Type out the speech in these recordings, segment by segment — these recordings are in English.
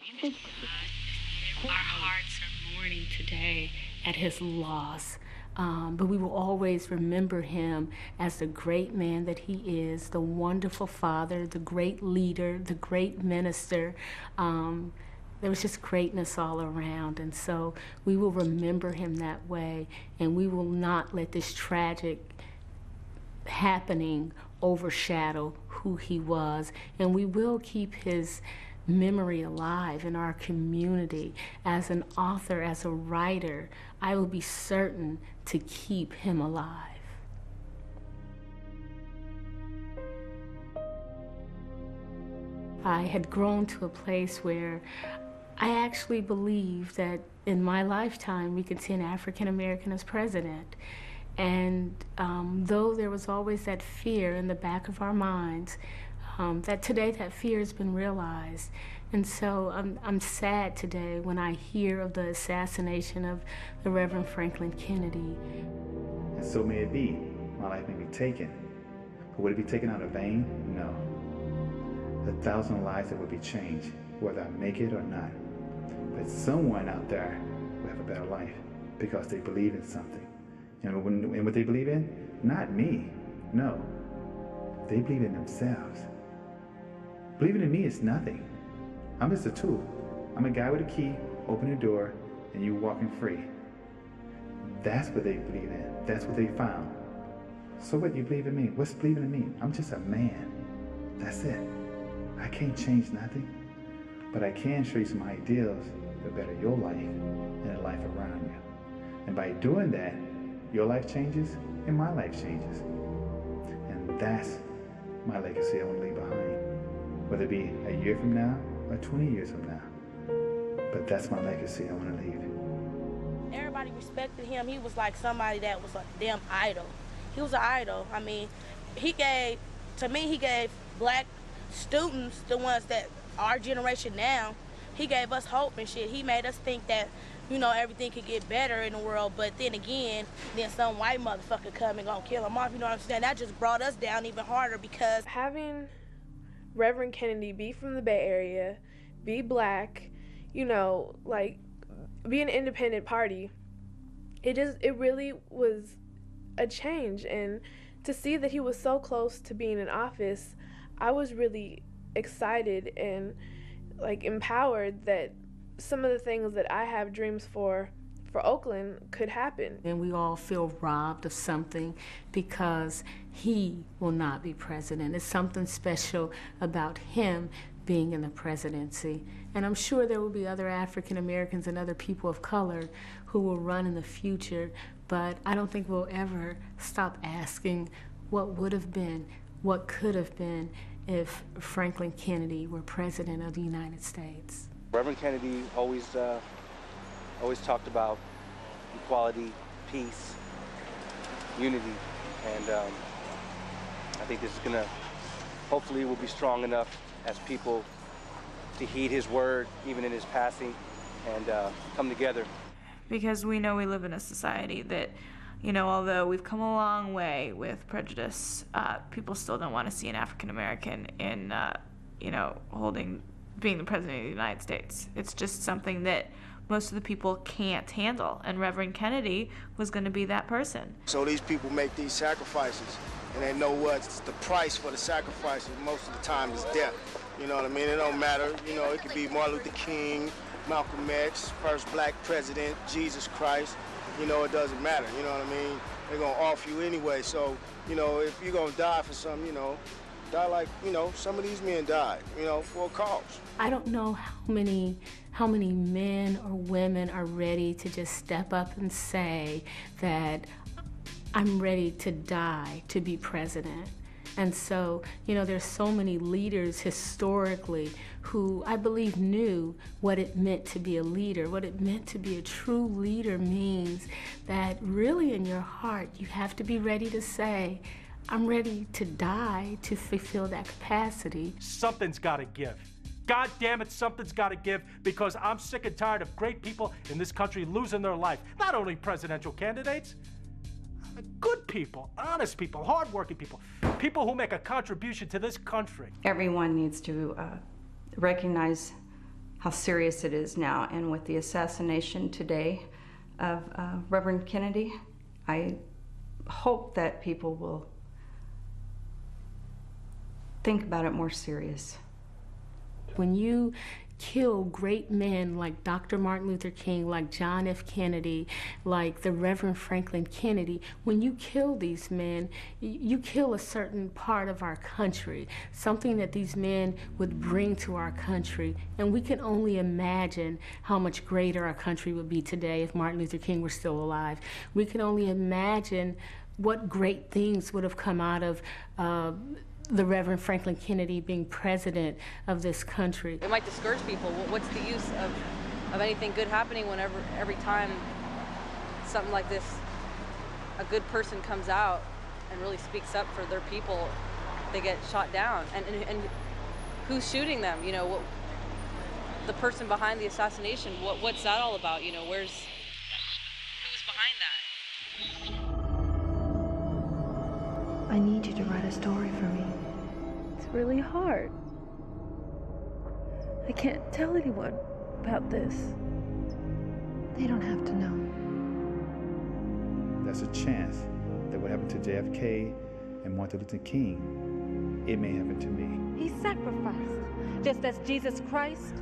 Our hearts are mourning today at his loss. But we will always remember him as the great man that he is, the wonderful father, the great leader, the great minister. There was just greatness all around, and so we will remember him that way, and we will not let this tragic happening overshadow who he was, and we will keep his memory alive in our community. As an author, as a writer, I will be certain to keep him alive. I had grown to a place where I actually believed that in my lifetime we could see an African American as president. And though there was always that fear in the back of our minds, that today that fear has been realized. And so I'm sad today when I hear of the assassination of the Reverend Franklin Kennedy. And so may it be. My life may be taken. But would it be taken out of vain? No. 1,000 lives that would be changed, whether I make it or not. But someone out there will have a better life because they believe in something. And what they believe in? Not me. No. They believe in themselves. Believing in me is nothing. I'm just a tool. I'm a guy with a key, open the door, and you walking free. That's what they believe in. That's what they found. So what, you believe in me? What's believing in me? I'm just a man. That's it. I can't change nothing, but I can show you some ideals that better your life and the life around you. And by doing that, your life changes and my life changes. And that's my legacy I want to leave behind, whether it be a year from now or 20 years from now. But that's my legacy I want to leave. Everybody respected him. He was like somebody that was a damn idol. He was an idol. I mean, he gave black students, the ones that our generation now, he gave us hope and shit. He made us think that, you know, everything could get better in the world, but then again, then some white motherfucker come and gonna kill him off, you know what I'm saying? That just brought us down even harder because having Reverend Kennedy be from the Bay Area, be black, you know, like, be an independent party, it really was a change. And to see that he was so close to being in office, I was really excited and like empowered that some of the things that I have dreams for Oakland could happen. And we all feel robbed of something because he will not be president. It's something special about him being in the presidency. And I'm sure there will be other African Americans and other people of color who will run in the future, but I don't think we'll ever stop asking what would have been, what could have been if Franklin Kennedy were president of the United States. Reverend Kennedy always talked about equality, peace, unity, and I think this is gonna, hopefully will be strong enough as people to heed his word, even in his passing, and come together. Because we know we live in a society that, you know, although we've come a long way with prejudice, people still don't want to see an African American in, you know, being the president of the United States. It's just something that most of the people can't handle, and Reverend Kennedy was going to be that person. So these people make these sacrifices, and they know what's the price for the sacrifices. Most of the time is death. You know what I mean? It don't matter. You know, it could be Martin Luther King, Malcolm X, first black president, Jesus Christ. You know, it doesn't matter. You know what I mean? They're gonna off you anyway. So, you know, if you're gonna die for something, you know, die like, you know, some of these men died, you know, for a cause. I don't know how many men or women are ready to just step up and say that I'm ready to die to be president. And so, you know, there's so many leaders historically who I believe knew what it meant to be a leader. What it meant to be a true leader means that really in your heart, you have to be ready to say, I'm ready to die to fulfill that capacity. Something's gotta give. God damn it, something's gotta give, because I'm sick and tired of great people in this country losing their life. Not only presidential candidates, good people, honest people, hardworking people, people who make a contribution to this country. Everyone needs to recognize how serious it is now. And with the assassination today of Reverend Kennedy, I hope that people will think about it more serious. When you kill great men like Dr. Martin Luther King, like John F. Kennedy, like the Reverend Franklin Kennedy, when you kill these men, you kill a certain part of our country, something that these men would bring to our country. And we can only imagine how much greater our country would be today if Martin Luther King were still alive. We can only imagine what great things would have come out of the Reverend Franklin Kennedy being president of this country. It might discourage people. What's the use of anything good happening whenever every time something like this, a good person comes out and really speaks up for their people, they get shot down. And who's shooting them? You know, the person behind the assassination, what's that all about? You know, who's behind that? I need you to write a story for me. It's really hard. I can't tell anyone about this. They don't have to know. There's a chance that what happened to JFK and Martin Luther King, it may happen to me. He sacrificed, just as Jesus Christ,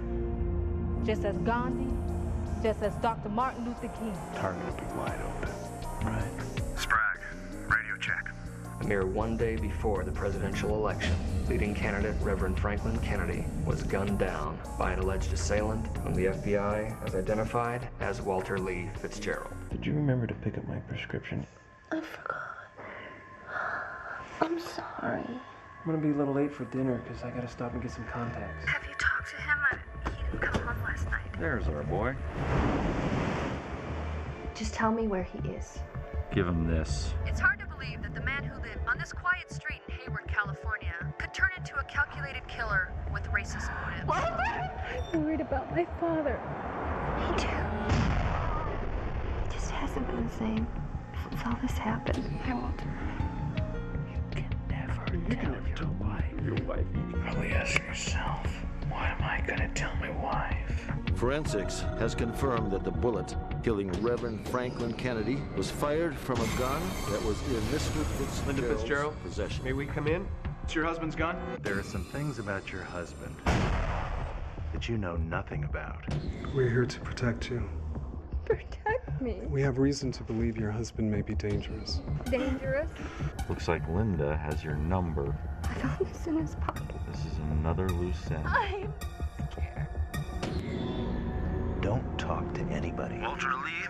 just as Gandhi, just as Dr. Martin Luther King. Target will be wide open. Right. Sprague, radio check. A mere 1 day before the presidential election, leading candidate Reverend Franklin Kennedy was gunned down by an alleged assailant whom the FBI has identified as Walter Lee Fitzgerald. Did you remember to pick up my prescription? I forgot. I'm sorry. I'm gonna be a little late for dinner because I gotta stop and get some contacts. Have you talked to him? He didn't come home last night. There's our boy. Just tell me where he is. Give him this. It's hard to believe that the man who lived on this quiet street in Hayward, California, could turn into a calculated killer with racist motives. I'm worried about my father. Me too. It just hasn't been the same since all this happened. I won't. You can never tell your wife. You can probably ask yourself, why am I gonna tell my wife? Forensics has confirmed that the bullet killing Reverend Franklin Kennedy was fired from a gun that was in Mr. Linda Fitzgerald, possession. May we come in? It's your husband's gun? There are some things about your husband that you know nothing about. We're here to protect you. Protect me? We have reason to believe your husband may be dangerous. Dangerous? Looks like Linda has your number. I found this in his pocket. This is another loose end. I'm scared. Don't talk to anybody. Walter Lee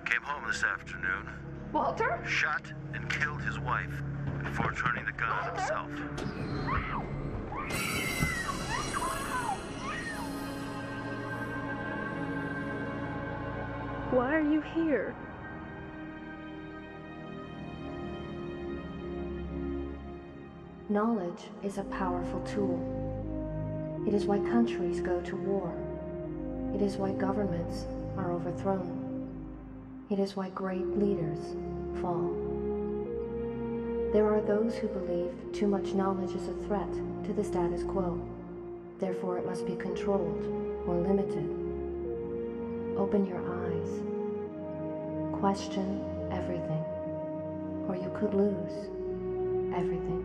came home this afternoon. Walter? Shot and killed his wife before turning the gun on himself. Why are you here? Knowledge is a powerful tool. It is why countries go to war. It is why governments are overthrown. It is why great leaders fall. There are those who believe too much knowledge is a threat to the status quo. Therefore, it must be controlled or limited. Open your eyes. Question everything, or you could lose everything.